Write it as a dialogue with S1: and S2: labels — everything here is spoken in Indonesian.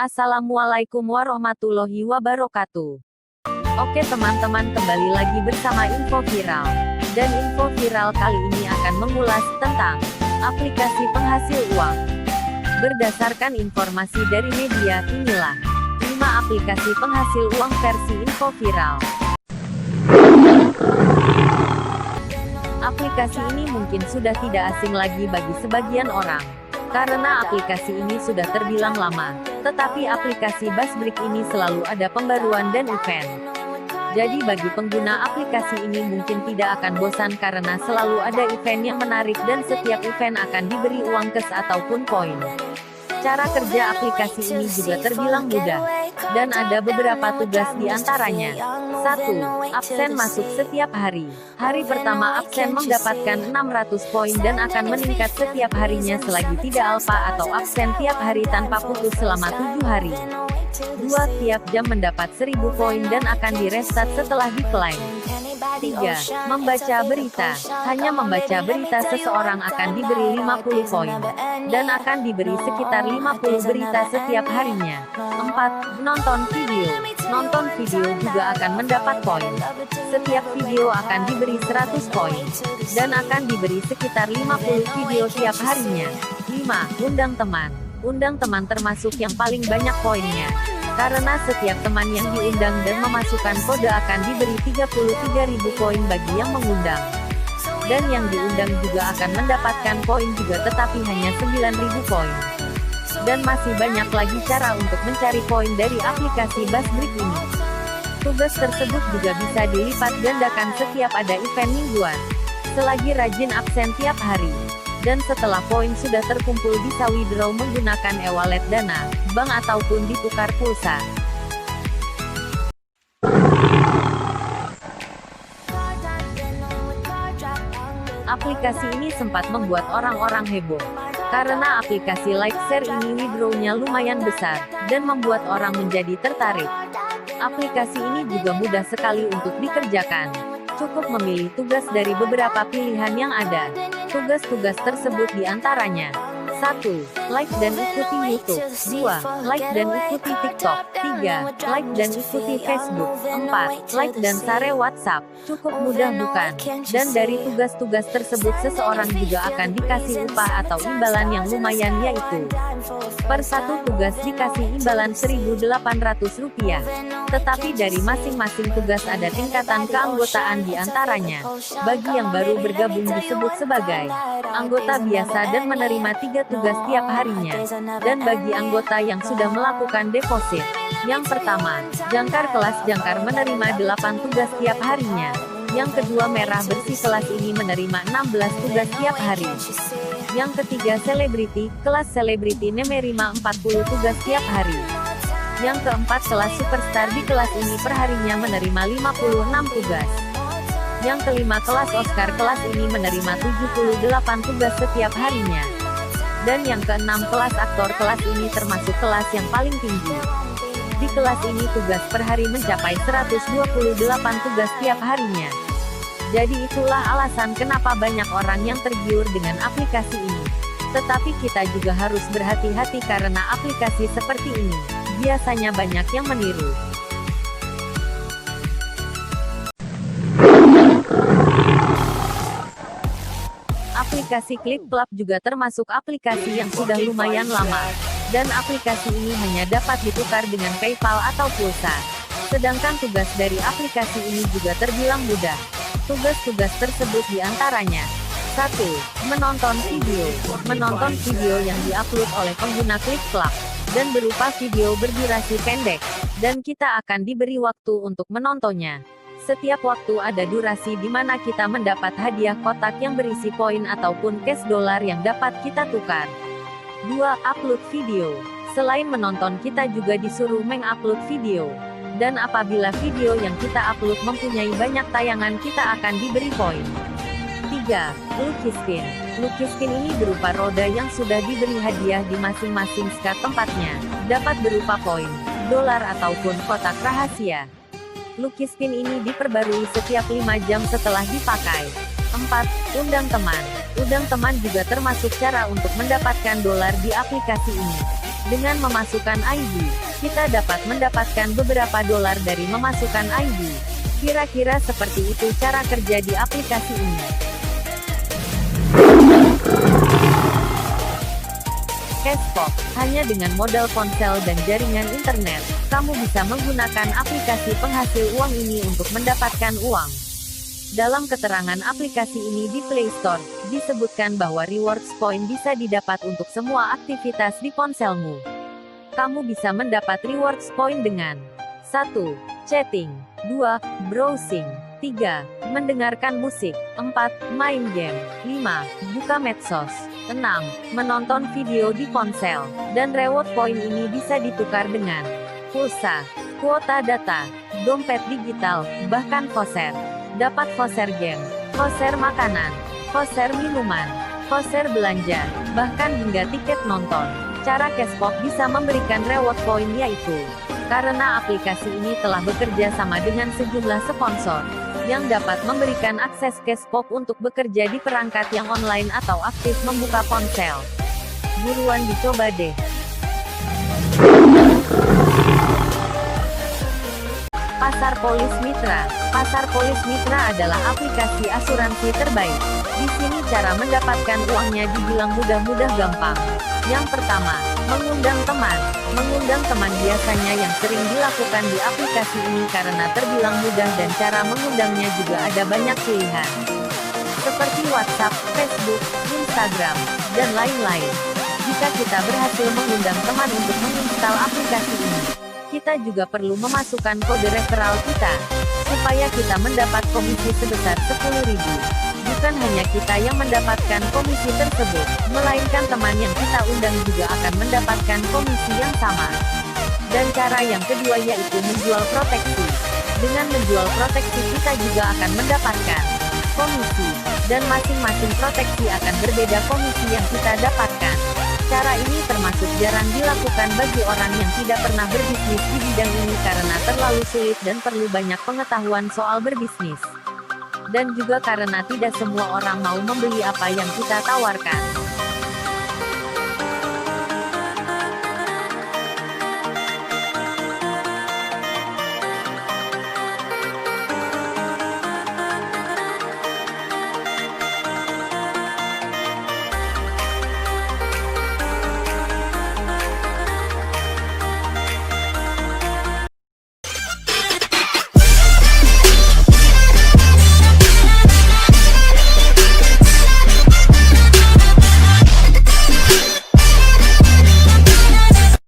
S1: Assalamualaikum warahmatullahi wabarakatuh. Oke teman-teman, kembali lagi bersama info viral. Dan info viral kali ini akan mengulas tentang aplikasi penghasil uang. Berdasarkan informasi dari media, inilah 5 aplikasi penghasil uang versi info viral. Aplikasi ini mungkin sudah tidak asing lagi bagi sebagian orang, karena aplikasi ini sudah terbilang lama, tetapi aplikasi Buzzbreak ini selalu ada pembaruan dan event. Jadi bagi pengguna aplikasi ini mungkin tidak akan bosan karena selalu ada event yang menarik dan setiap event akan diberi uang cash ataupun poin. Cara kerja aplikasi ini juga terbilang mudah, dan ada beberapa tugas di antaranya. 1. Absen masuk setiap hari. Hari pertama absen mendapatkan 600 poin dan akan meningkat setiap harinya selagi tidak alfa atau absen tiap hari tanpa putus selama 7 hari. 2. Tiap jam mendapat 1000 poin dan akan direstart setelah diklaim. 3. Membaca berita. Hanya membaca berita seseorang akan diberi 50 poin, dan akan diberi sekitar 50 berita setiap harinya. 4. Nonton video. Nonton video juga akan mendapat poin. Setiap video akan diberi 100 poin, dan akan diberi sekitar 50 video tiap harinya. 5. Undang teman. Undang teman termasuk yang paling banyak poinnya, karena setiap teman yang diundang dan memasukkan kode akan diberi 33.000 poin bagi yang mengundang. Dan yang diundang juga akan mendapatkan poin juga, tetapi hanya 9.000 poin. Dan masih banyak lagi cara untuk mencari poin dari aplikasi Buzzbreak ini. Tugas tersebut juga bisa dilipat gandakan setiap ada event mingguan, selagi rajin absen tiap hari. Dan setelah poin sudah terkumpul bisa withdraw menggunakan e-wallet Dana, bank ataupun ditukar pulsa. Aplikasi ini sempat membuat orang-orang heboh, karena aplikasi like share ini withdraw-nya lumayan besar, dan membuat orang menjadi tertarik. Aplikasi ini juga mudah sekali untuk dikerjakan. Cukup memilih tugas dari beberapa pilihan yang ada. Tugas-tugas tersebut diantaranya: 1. Like dan ikuti YouTube. 2. Like dan ikuti TikTok. 3. Like dan ikuti Facebook. 4. Like dan share WhatsApp. Cukup mudah bukan? Dan dari tugas-tugas tersebut seseorang juga akan dikasih upah atau imbalan yang lumayan, yaitu per satu tugas dikasih imbalan Rp1.800. Tetapi dari masing-masing tugas ada tingkatan keanggotaan di antaranya. Bagi yang baru bergabung disebut sebagai anggota biasa dan menerima 3 tugas tiap harinya. Dan bagi anggota yang sudah melakukan deposit, yang pertama, jangkar kelas jangkar menerima 8 tugas tiap harinya. Yang kedua, merah bersih kelas ini menerima 16 tugas tiap hari. Yang ketiga, selebriti, kelas selebriti menerima 40 tugas tiap hari. Yang keempat, kelas superstar di kelas ini perharinya menerima 56 tugas. Yang kelima, kelas Oscar kelas ini menerima 78 tugas setiap harinya. Dan yang keenam, kelas aktor kelas ini termasuk kelas yang paling tinggi. Di kelas ini tugas per hari mencapai 128 tugas tiap harinya. Jadi itulah alasan kenapa banyak orang yang tergiur dengan aplikasi ini. Tetapi kita juga harus berhati-hati karena aplikasi seperti ini biasanya banyak yang meniru. Aplikasi Click Club juga termasuk aplikasi yang sudah lumayan lama, dan aplikasi ini hanya dapat ditukar dengan PayPal atau pulsa. Sedangkan tugas dari aplikasi ini juga terbilang mudah. Tugas-tugas tersebut diantaranya: 1. Menonton video. Menonton video yang diupload oleh pengguna Click Club, dan berupa video berdurasi pendek, dan kita akan diberi waktu untuk menontonnya. Setiap waktu ada durasi di mana kita mendapat hadiah kotak yang berisi poin ataupun cash dolar yang dapat kita tukar. 2. Upload video. Selain menonton kita juga disuruh mengupload video. Dan apabila video yang kita upload mempunyai banyak tayangan kita akan diberi poin. 3. Lukiskin. Lukiskin ini berupa roda yang sudah diberi hadiah di masing-masing skat tempatnya. Dapat berupa poin, dolar ataupun kotak rahasia. Lukiskin ini diperbarui setiap 5 jam setelah dipakai. 4. Undang teman. Undang teman juga termasuk cara untuk mendapatkan dolar di aplikasi ini. Dengan memasukkan ID, kita dapat mendapatkan beberapa dolar dari memasukkan ID. Kira-kira seperti itu cara kerja di aplikasi ini. Cashpot, hanya dengan modal ponsel dan jaringan internet, kamu bisa menggunakan aplikasi penghasil uang ini untuk mendapatkan uang. Dalam keterangan aplikasi ini di Play Store, disebutkan bahwa rewards point bisa didapat untuk semua aktivitas di ponselmu. Kamu bisa mendapat rewards point dengan 1. Chatting 2. Browsing 3. Mendengarkan musik 4. Main game 5. Buka medsos 6. Menonton video di ponsel, dan reward point ini bisa ditukar dengan pulsa, kuota data, dompet digital, bahkan voucher. Dapat voucher game, voucher makanan, voucher minuman, voucher belanja, bahkan hingga tiket nonton. Cara Cashpot bisa memberikan reward point yaitu karena aplikasi ini telah bekerja sama dengan sejumlah sponsor yang dapat memberikan akses Cashpot untuk bekerja di perangkat yang online atau aktif membuka ponsel. Buruan dicoba deh. Pasar Polis Mitra. Pasar Polis Mitra adalah aplikasi asuransi terbaik. Di sini cara mendapatkan uangnya dibilang mudah-mudah gampang. Yang pertama, mengundang teman. Mengundang teman biasanya yang sering dilakukan di aplikasi ini karena terbilang mudah dan cara mengundangnya juga ada banyak pilihan. Seperti WhatsApp, Facebook, Instagram, dan lain-lain. Jika kita berhasil mengundang teman untuk menginstal aplikasi ini, kita juga perlu memasukkan kode referral kita, supaya kita mendapat komisi sebesar 10.000. Bukan hanya kita yang mendapatkan komisi tersebut, melainkan teman yang kita undang juga akan mendapatkan komisi yang sama. Dan cara yang kedua yaitu menjual proteksi. Dengan menjual proteksi kita juga akan mendapatkan komisi, dan masing-masing proteksi akan berbeda komisi yang kita dapatkan. Cara ini termasuk jarang dilakukan bagi orang yang tidak pernah berbisnis di bidang ini karena terlalu sulit dan perlu banyak pengetahuan soal berbisnis. Dan juga karena tidak semua orang mau membeli apa yang kita tawarkan.